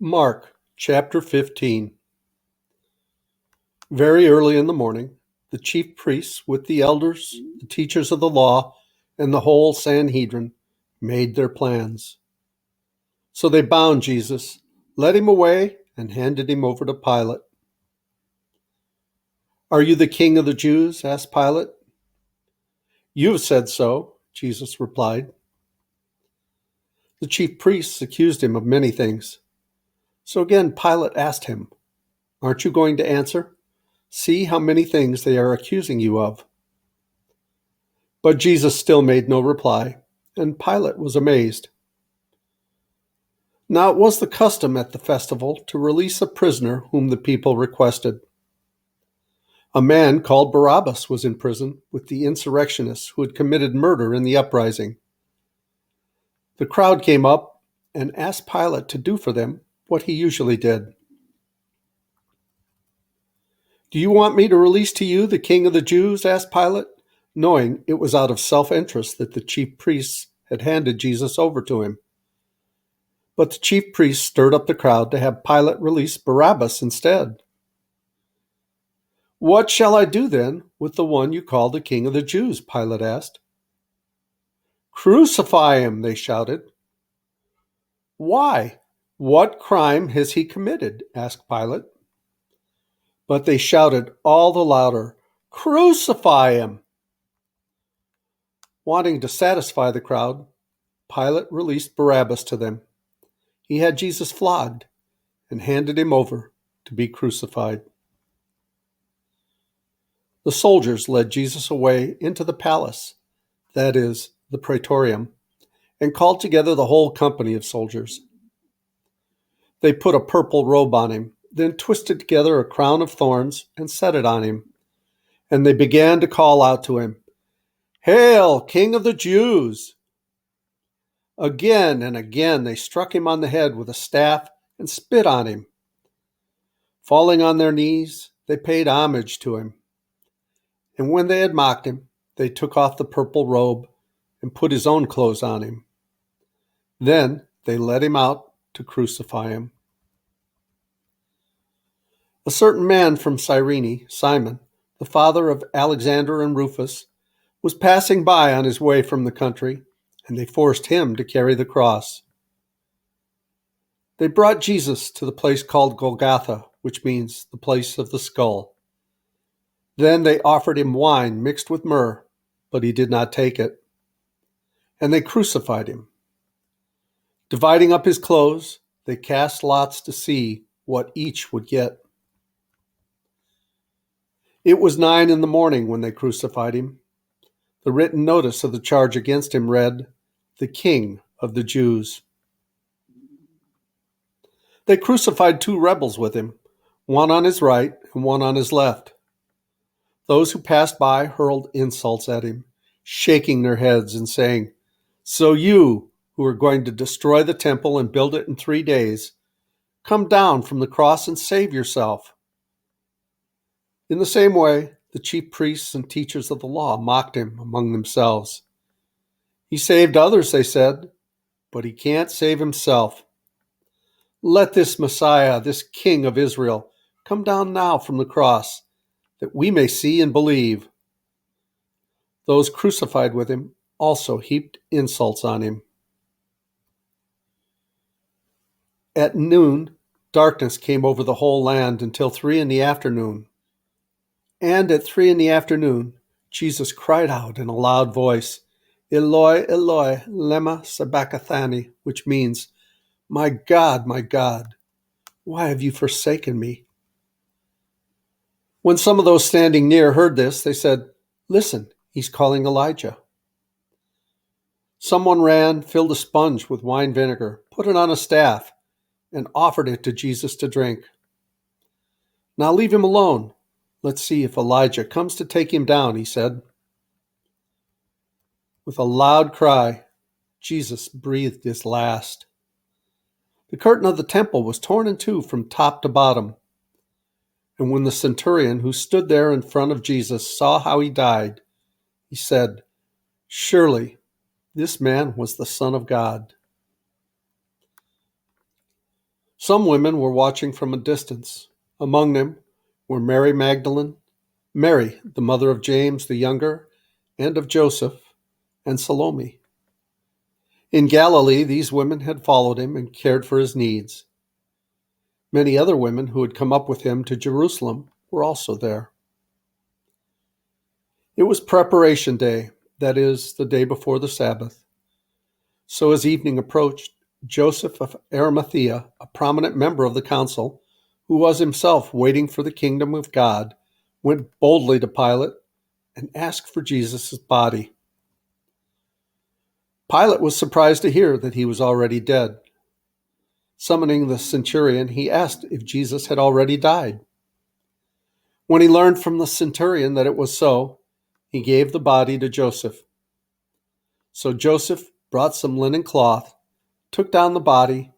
Mark chapter 15. Very early in the morning, the chief priests with the elders, the teachers of the law, and the whole Sanhedrin made their plans. So they bound Jesus, led him away, and handed him over to Pilate. "Are you the king of the Jews?" asked Pilate. "You have said so," Jesus replied. The chief priests accused him of many things. So again Pilate asked him, "Aren't you going to answer? See how many things they are accusing you of." But Jesus still made no reply, and Pilate was amazed. Now it was the custom at the festival to release a prisoner whom the people requested. A man called Barabbas was in prison with the insurrectionists who had committed murder in the uprising. The crowd came up and asked Pilate to do for them what he usually did. "Do you want me to release to you the king of the Jews?" asked Pilate, knowing it was out of self-interest that the chief priests had handed Jesus over to him. But the chief priests stirred up the crowd to have Pilate release Barabbas instead. "What shall I do then with the one you call the king of the Jews?" Pilate asked. "Crucify him," they shouted. "Why? What crime has he committed?" asked Pilate. But they shouted all the louder, "Crucify him!" Wanting to satisfy the crowd, Pilate released Barabbas to them. He had Jesus flogged and handed him over to be crucified. The soldiers led Jesus away into the palace, that is, the praetorium, and called together the whole company of soldiers. They put a purple robe on him, then twisted together a crown of thorns and set it on him. And they began to call out to him, "Hail, King of the Jews!" Again and again they struck him on the head with a staff and spit on him. Falling on their knees, they paid homage to him. And when they had mocked him, they took off the purple robe and put his own clothes on him. Then they led him out to crucify him. A certain man from Cyrene, Simon, the father of Alexander and Rufus, was passing by on his way from the country, and they forced him to carry the cross. They brought Jesus to the place called Golgotha, which means the place of the skull. Then they offered him wine mixed with myrrh, but he did not take it. And they crucified him. Dividing up his clothes, they cast lots to see what each would get. It was 9 a.m. when they crucified him. The written notice of the charge against him read, "The King of the Jews." They crucified 2 rebels with him, one on his right and one on his left. Those who passed by hurled insults at him, shaking their heads and saying, "So you, who are going to destroy the temple and build it in 3 days, come down from the cross and save yourself." In the same way, the chief priests and teachers of the law mocked him among themselves. "He saved others," they said, "but he can't save himself. Let this Messiah, this King of Israel, come down now from the cross, that we may see and believe." Those crucified with him also heaped insults on him. At noon, darkness came over the whole land until 3 p.m. And at 3 p.m, Jesus cried out in a loud voice, "Eloi, Eloi, lema sabachthani," which means, my God, why have you forsaken me?" When some of those standing near heard this, they said, "Listen, he's calling Elijah." Someone ran, filled a sponge with wine vinegar, put it on a staff, and offered it to Jesus to drink. "Now leave him alone. Let's see if Elijah comes to take him down," he said. With a loud cry, Jesus breathed his last. The curtain of the temple was torn in two from top to bottom. And when the centurion who stood there in front of Jesus saw how he died, he said, "Surely this man was the Son of God." Some women were watching from a distance. Among them were Mary Magdalene, Mary, the mother of James the younger, and of Joseph, and Salome. In Galilee, these women had followed him and cared for his needs. Many other women who had come up with him to Jerusalem were also there. It was preparation day, that is, the day before the Sabbath. So as evening approached, Joseph of Arimathea, a prominent member of the council, who was himself waiting for the kingdom of God, went boldly to Pilate and asked for Jesus' body. Pilate was surprised to hear that he was already dead. Summoning the centurion, he asked if Jesus had already died. When he learned from the centurion that it was so, he gave the body to Joseph. So Joseph brought some linen cloth, took down the body,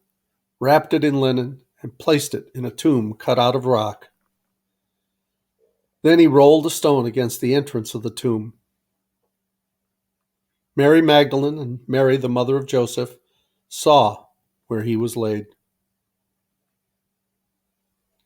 wrapped it in linen, and placed it in a tomb cut out of rock. Then he rolled a stone against the entrance of the tomb. Mary Magdalene and Mary, the mother of Joseph, saw where he was laid.